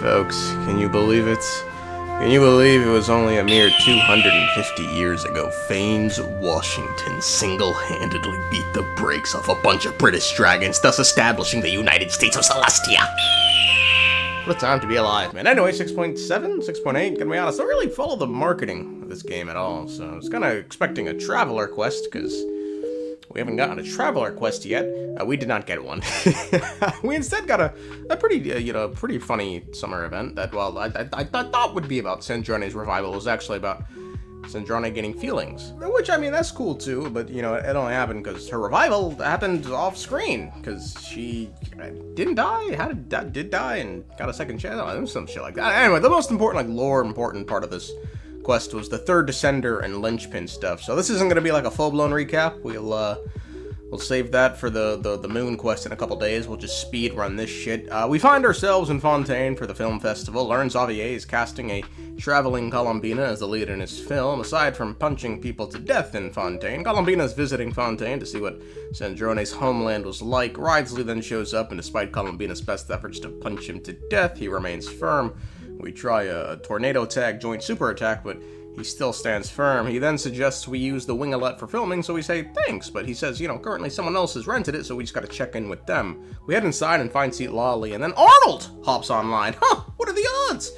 Folks, can you believe it? Can you believe it was only a mere 250 years ago Fanes, Washington single-handedly beat the brakes off a bunch of British dragons, thus establishing the United States of Celestia? What a time to be alive, man. Anyway, 6.7, 6.8, gonna be honest, I don't really follow the marketing of this game at all, so I was kinda expecting a traveler quest, because we haven't gotten a traveler quest yet. We did not get one. We instead got a pretty funny summer event that, well, I thought would be about Sandrone's revival. It was actually about Sandrone getting feelings. Which, I mean, that's cool too, but, you know, it only happened because her revival happened off screen, because she didn't die, did die, and got a second chance, some shit like that. Anyway, the most important, important part of this quest was the third descender and linchpin stuff. So this isn't going to be like a full-blown recap. We'll save that for the moon quest in a couple days. We'll just speed run this shit. We find ourselves in Fontaine for the film festival. Learn Xavier is casting a traveling Colombina as the lead in his film. Aside from punching people to death in Fontaine, Colombina is visiting Fontaine to see what Sandrone's homeland was like. Ridsley then shows up, and despite Colombina's best efforts to punch him to death, he remains firm. We try a tornado tag joint super attack, but he still stands firm. He then suggests we use the winglet for filming, so we say thanks, but he says, you know, currently someone else has rented it, so we just gotta check in with them. We head inside and find Lolly, and then Arnold hops online. Huh, what are the odds?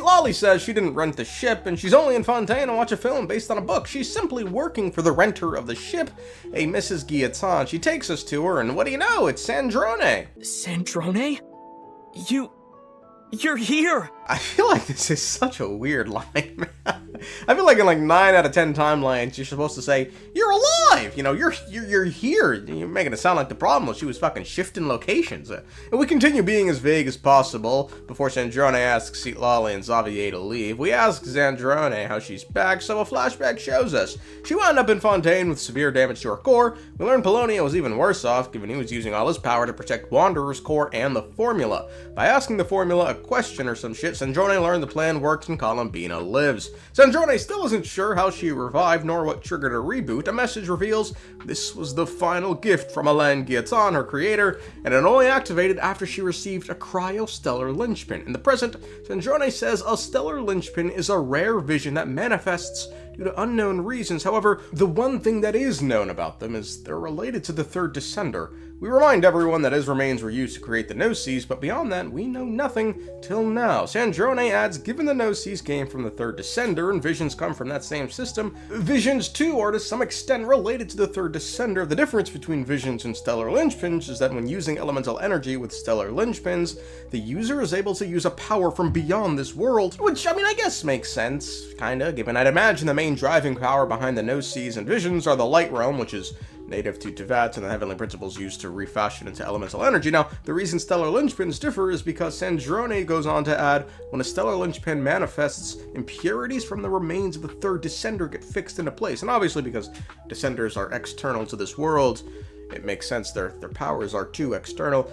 Lolly says she didn't rent the ship, and she's only in Fontaine to watch a film based on a book. She's simply working for the renter of the ship, a Mrs. Guillotin. She takes us to her, and what do you know? It's Sandrone. Sandrone? You're here! I feel like this is such a weird line, man. I feel like in like 9 out of 10 timelines, you're supposed to say, you're alive! You know, you're here. You're making it sound like the problem was she was fucking shifting locations. And we continue being as vague as possible before Sandrone asks Lolly and Xavier to leave. We ask Sandrone how she's back, so a flashback shows us. She wound up in Fontaine with severe damage to her core. We learned Polonio was even worse off, given he was using all his power to protect Wanderer's core and the formula. By asking the formula a question or some shit, Sandrone learned the plan works and Colombina lives. Sandrone still isn't sure how she revived nor what triggered her reboot. A message reveals this was the final gift from Alain Guillotin, her creator, and it only activated after she received a cryostellar linchpin. In the present, Sandrone says a stellar linchpin is a rare vision that manifests due to unknown reasons. However, the one thing that is known about them is they're related to the third descender. We remind everyone that his remains were used to create the Gnosis, but beyond that, we know nothing till now. Sandrone adds, given the Gnosis came from the third descender and visions come from that same system, visions too are to some extent related to the third descender. The difference between visions and stellar linchpins is that when using elemental energy with stellar linchpins, the user is able to use a power from beyond this world, which, I mean, I guess makes sense, kinda, given I'd imagine the main driving power behind the Gnosis and visions are the light realm, which is native to Tevat, and the heavenly principles used to refashion into elemental energy. Now, the reason stellar linchpins differ is because Sandrone goes on to add, when a stellar linchpin manifests, impurities from the remains of the third descender get fixed into place. And obviously, because descenders are external to this world, it makes sense their powers are too external.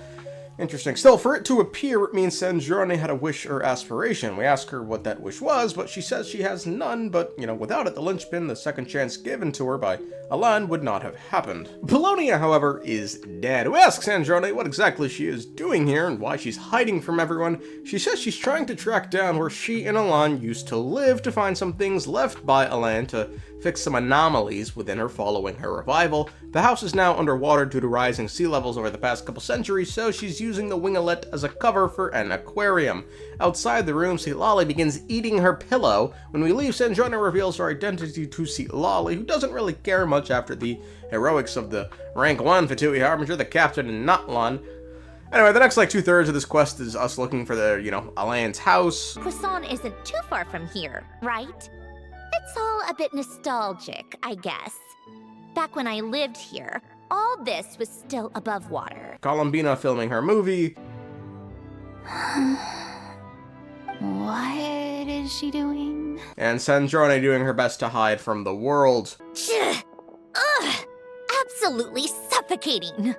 Interesting. Still, for it to appear, it means Sandrone had a wish or aspiration. We ask her what that wish was, but she says she has none, but, you know, without it, the linchpin, the second chance given to her by Alain, would not have happened. Polonia, however, is dead. We ask Sandrone what exactly she is doing here and why she's hiding from everyone. She says she's trying to track down where she and Alain used to live to find some things left by Alain to fix some anomalies within her following her revival. The house is now underwater due to rising sea levels over the past couple centuries, so she's using the winglet as a cover for an aquarium. Outside the room, Lolly begins eating her pillow. When we leave, Sandrone reveals her identity to Lolly, who doesn't really care much after the heroics of the rank 1 Fatui Harbinger, the captain in Natlan. Anyway, the next, like, 2/3 of this quest is us looking for the, you know, Alain's house. Poisson isn't too far from here, right? It's all a bit nostalgic, I guess. Back when I lived here, all this was still above water. Colombina filming her movie. What is she doing? And Sandrone doing her best to hide from the world. Ugh! Absolutely suffocating!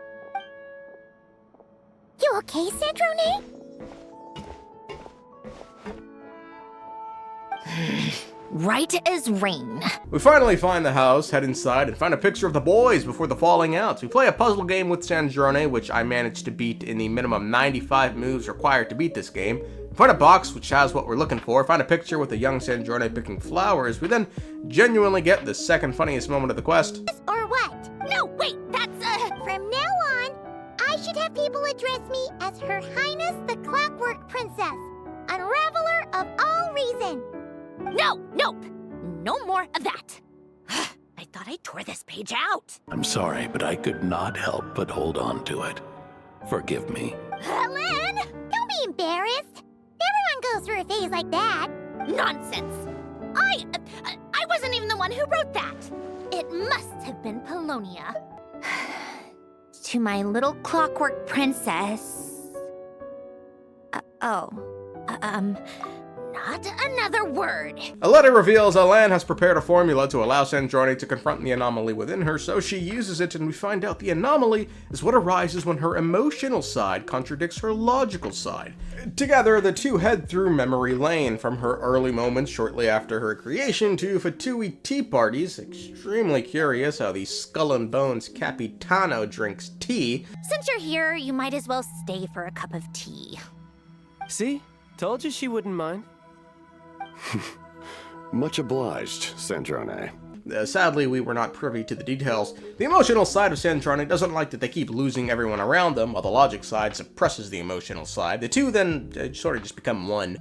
You okay, Sandrone? Right as rain. We finally find the house, head inside, and find a picture of the boys before the falling outs. We play a puzzle game with Sandrone, which I managed to beat in the minimum 95 moves required to beat this game. We find a box which has what we're looking for, find a picture with a young Sandrone picking flowers. We then genuinely get the second funniest moment of the quest. Or what? No, wait, that's From now on, I should have people address me as Her Highness the Clockwork Princess, unraveler of all reason. Nope. No more of that. I thought I tore this page out. I'm sorry, but I could not help but hold on to it. Forgive me. Lynn, don't be embarrassed. Everyone goes through a phase like that. Nonsense. I wasn't even the one who wrote that. It must have been Polonia. To my little clockwork princess. Not another word. A letter reveals Alan has prepared a formula to allow Sandrone to confront the anomaly within her, so she uses it, and we find out the anomaly is what arises when her emotional side contradicts her logical side. Together, the two head through memory lane, from her early moments shortly after her creation to Fatui tea parties. Extremely curious how the Skull and Bones Capitano drinks tea. Since you're here, you might as well stay for a cup of tea. See? Told you she wouldn't mind. Much obliged, Sandrone. Sadly, we were not privy to the details. The emotional side of Sandrone doesn't like that they keep losing everyone around them, while the logic side suppresses the emotional side. The two then sort of just become one.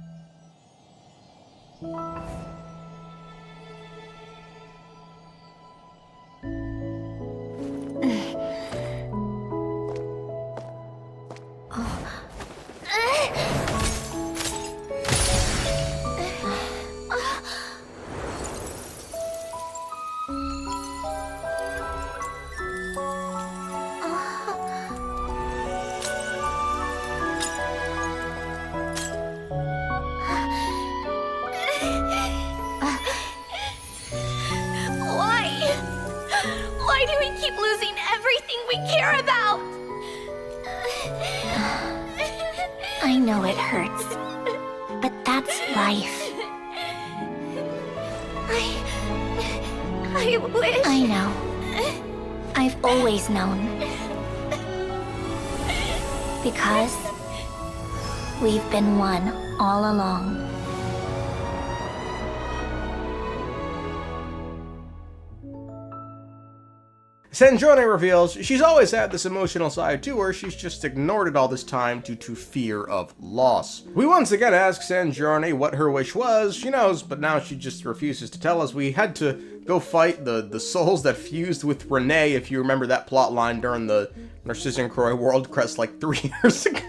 Why do we keep losing everything we care about? I know it hurts, but that's life. I wish... I know. I've always known. Because we've been one all along. Sandrone reveals she's always had this emotional side to her, she's just ignored it all this time due to fear of loss. We once again ask Sandrone what her wish was. She knows, but now she just refuses to tell us. We had to go fight the souls that fused with Renee, if you remember that plot line during the Narcissan Croy World Crest like 3 years ago.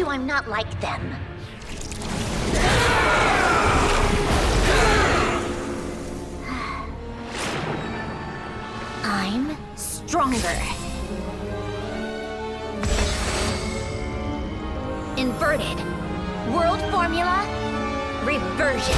I'm not like them. I'm stronger. Inverted. World formula. Reversion.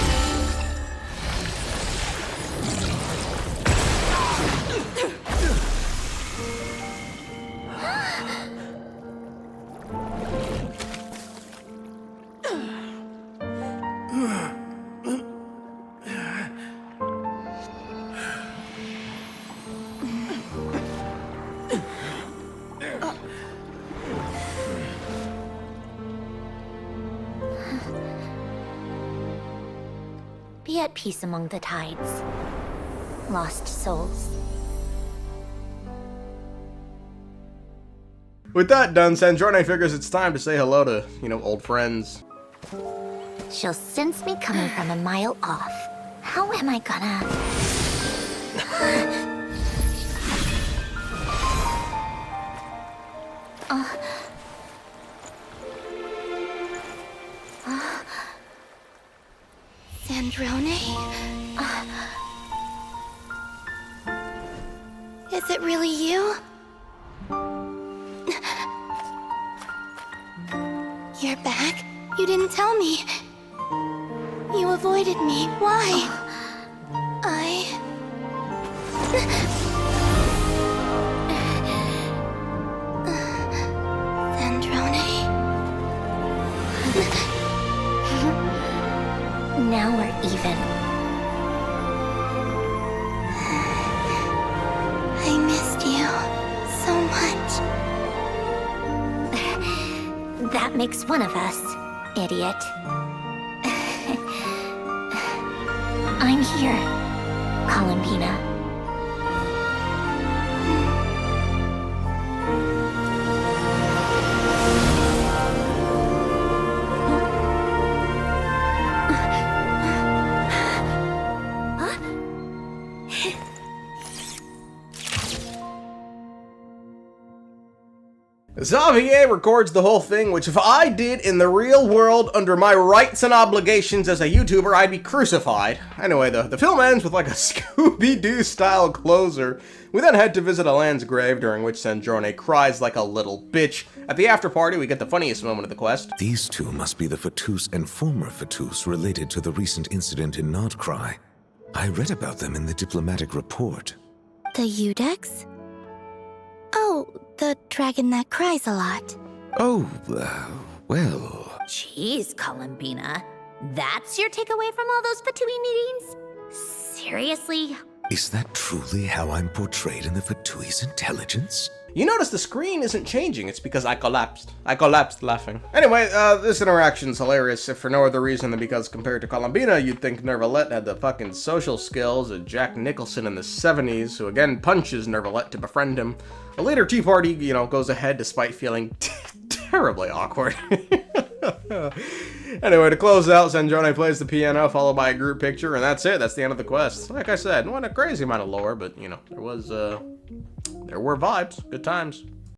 Be at peace among the tides, lost souls. With that done, Sandrone figures it's time to say hello to, old friends. She'll sense me coming from a mile off. How am I gonna... Sandrone? Is it really you? They're back? You didn't tell me. You avoided me. Why? Sandrone. Now we're even. I missed you so much. That makes one of us, idiot. I'm here, Columbina. Xavier records the whole thing, which if I did in the real world under my rights and obligations as a YouTuber, I'd be crucified. Anyway, the film ends with like a Scooby-Doo style closer. We then head to visit Alain's grave, during which Sandrone cries like a little bitch. At the after party, we get the funniest moment of the quest. These two must be the VIII and former VIII related to the recent incident in Nordcry. I read about them in the diplomatic report. The Udex? Oh, the dragon that cries a lot. Oh, well... Jeez, Columbina. That's your takeaway from all those Fatui meetings? Seriously? Is that truly how I'm portrayed in the VIII's intelligence? You notice the screen isn't changing. It's because I collapsed. I collapsed laughing. Anyway, this interaction's hilarious, if for no other reason than because compared to Columbina, you'd think Nervalette had the fucking social skills of Jack Nicholson in the 70s, who again punches Nervalette to befriend him. A later tea party, you know, goes ahead despite feeling terribly awkward. Anyway, to close out, Sandrone plays the piano, followed by a group picture, and that's it. That's the end of the quest. Like I said, not a crazy amount of lore, but, you know, there were vibes. Good times.